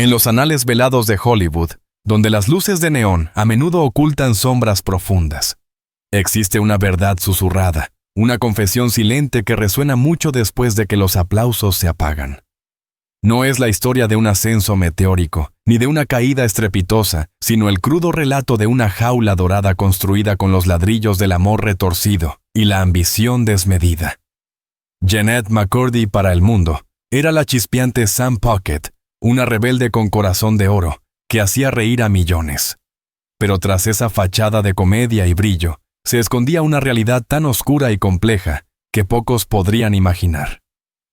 En los anales velados de Hollywood, donde las luces de neón a menudo ocultan sombras profundas, existe una verdad susurrada, una confesión silente que resuena mucho después de que los aplausos se apagan. No es la historia de un ascenso meteórico, ni de una caída estrepitosa, sino el crudo relato de una jaula dorada construida con los ladrillos del amor retorcido y la ambición desmedida. Jennette McCurdy para el mundo era la chispeante Sam Puckett, una rebelde con corazón de oro, que hacía reír a millones. Pero tras esa fachada de comedia y brillo, se escondía una realidad tan oscura y compleja que pocos podrían imaginar.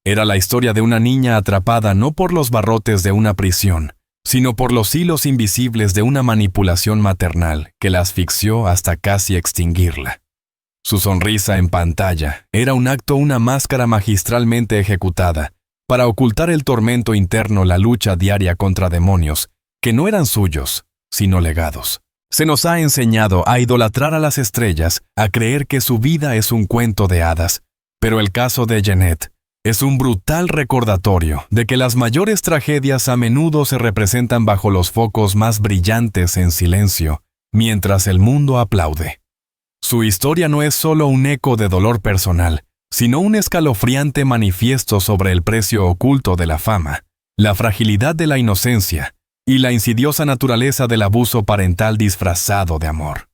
Era la historia de una niña atrapada no por los barrotes de una prisión, sino por los hilos invisibles de una manipulación maternal que la asfixió hasta casi extinguirla. Su sonrisa en pantalla era una máscara magistralmente ejecutada para ocultar el tormento interno, la lucha diaria contra demonios que no eran suyos, sino legados. Se nos ha enseñado a idolatrar a las estrellas, a creer que su vida es un cuento de hadas, pero el caso de Jennette es un brutal recordatorio de que las mayores tragedias a menudo se representan bajo los focos más brillantes en silencio, mientras el mundo aplaude. Su historia no es solo un eco de dolor personal, sino un escalofriante manifiesto sobre el precio oculto de la fama, la fragilidad de la inocencia y la insidiosa naturaleza del abuso parental disfrazado de amor.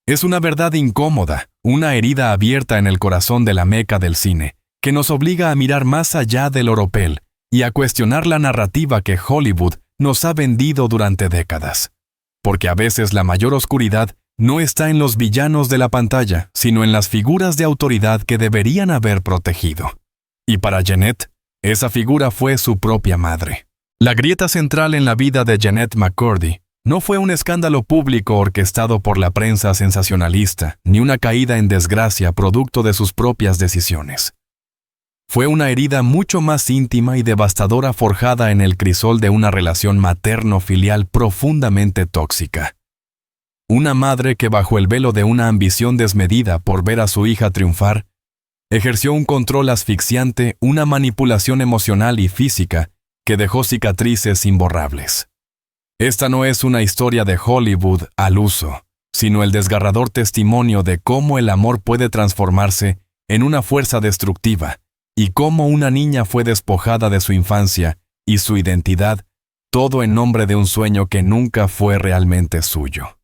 Es una verdad incómoda, una herida abierta en el corazón de la meca del cine, que nos obliga a mirar más allá del oropel y a cuestionar la narrativa que Hollywood nos ha vendido durante décadas. Porque a veces la mayor oscuridad no está en los villanos de la pantalla, sino en las figuras de autoridad que deberían haber protegido. Y para Jennette, esa figura fue su propia madre. La grieta central en la vida de Jennette McCurdy no fue un escándalo público orquestado por la prensa sensacionalista, ni una caída en desgracia producto de sus propias decisiones. Fue una herida mucho más íntima y devastadora forjada en el crisol de una relación materno-filial profundamente tóxica. Una madre que bajo el velo de una ambición desmedida por ver a su hija triunfar, ejerció un control asfixiante, una manipulación emocional y física que dejó cicatrices imborrables. Esta no es una historia de Hollywood al uso, sino el desgarrador testimonio de cómo el amor puede transformarse en una fuerza destructiva, y cómo una niña fue despojada de su infancia y su identidad, todo en nombre de un sueño que nunca fue realmente suyo.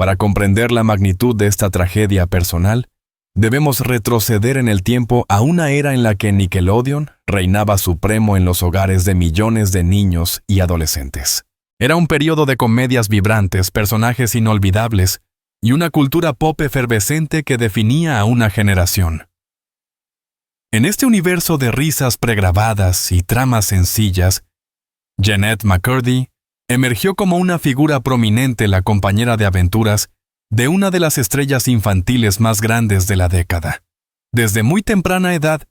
Para comprender la magnitud de esta tragedia personal, debemos retroceder en el tiempo a una era en la que Nickelodeon reinaba supremo en los hogares de millones de niños y adolescentes. Era un periodo de comedias vibrantes, personajes inolvidables y una cultura pop efervescente que definía a una generación. En este universo de risas pregrabadas y tramas sencillas, Jennette McCurdy emergió como una figura prominente, la compañera de aventuras de una de las estrellas infantiles más grandes de la década. Desde muy temprana edad,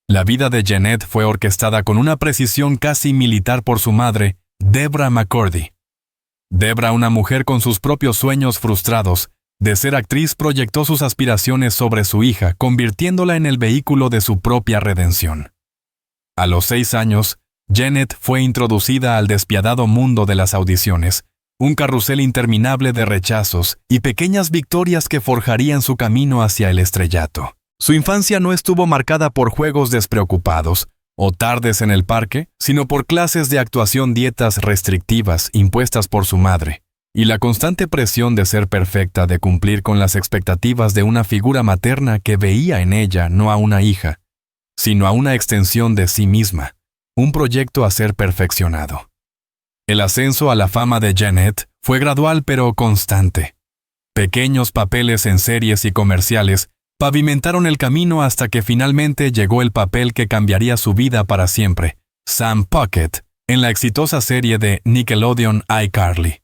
la vida de Jennette fue orquestada con una precisión casi militar por su madre, Debra McCurdy. Debra, una mujer con sus propios sueños frustrados, de ser actriz, proyectó sus aspiraciones sobre su hija, convirtiéndola en el vehículo de su propia redención. A los 6 años, Jennette fue introducida al despiadado mundo de las audiciones, un carrusel interminable de rechazos y pequeñas victorias que forjarían su camino hacia el estrellato. Su infancia no estuvo marcada por juegos despreocupados o tardes en el parque, sino por clases de actuación, dietas restrictivas impuestas por su madre, y la constante presión de ser perfecta, de cumplir con las expectativas de una figura materna que veía en ella no a una hija, sino a una extensión de sí misma, un proyecto a ser perfeccionado. El ascenso a la fama de Jennette fue gradual pero constante. Pequeños papeles en series y comerciales pavimentaron el camino hasta que finalmente llegó el papel que cambiaría su vida para siempre, Sam Puckett, en la exitosa serie de Nickelodeon iCarly.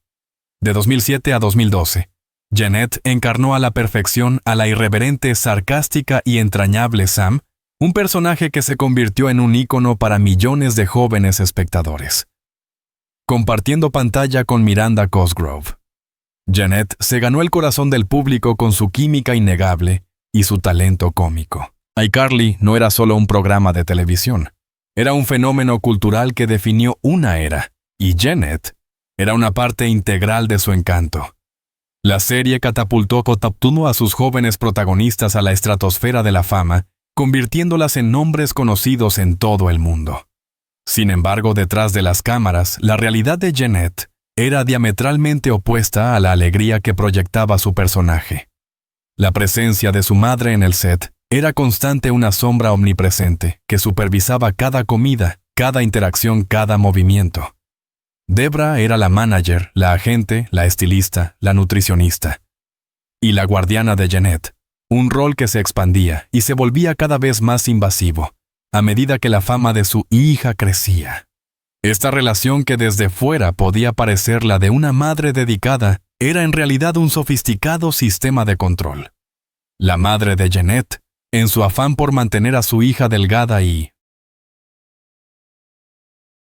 De 2007 a 2012, Jennette encarnó a la perfección a la irreverente, sarcástica y entrañable Sam, un personaje que se convirtió en un ícono para millones de jóvenes espectadores. Compartiendo pantalla con Miranda Cosgrove, Jennette se ganó el corazón del público con su química innegable y su talento cómico. iCarly no era solo un programa de televisión, era un fenómeno cultural que definió una era y Janet era una parte integral de su encanto. La serie catapultó a sus jóvenes protagonistas a la estratosfera de la fama, convirtiéndolas en nombres conocidos en todo el mundo. Sin embargo, detrás de las cámaras, la realidad de Janet era diametralmente opuesta a la alegría que proyectaba su personaje. La presencia de su madre en el set era constante, una sombra omnipresente que supervisaba cada comida, cada interacción, cada movimiento. Debra era la manager, la agente, la estilista, la nutricionista. Y la guardiana de Janet, un rol que se expandía y se volvía cada vez más invasivo, a medida que la fama de su hija crecía. Esta relación, que desde fuera podía parecer la de una madre dedicada, era en realidad un sofisticado sistema de control. La madre de Janet, en su afán por mantener a su hija delgada y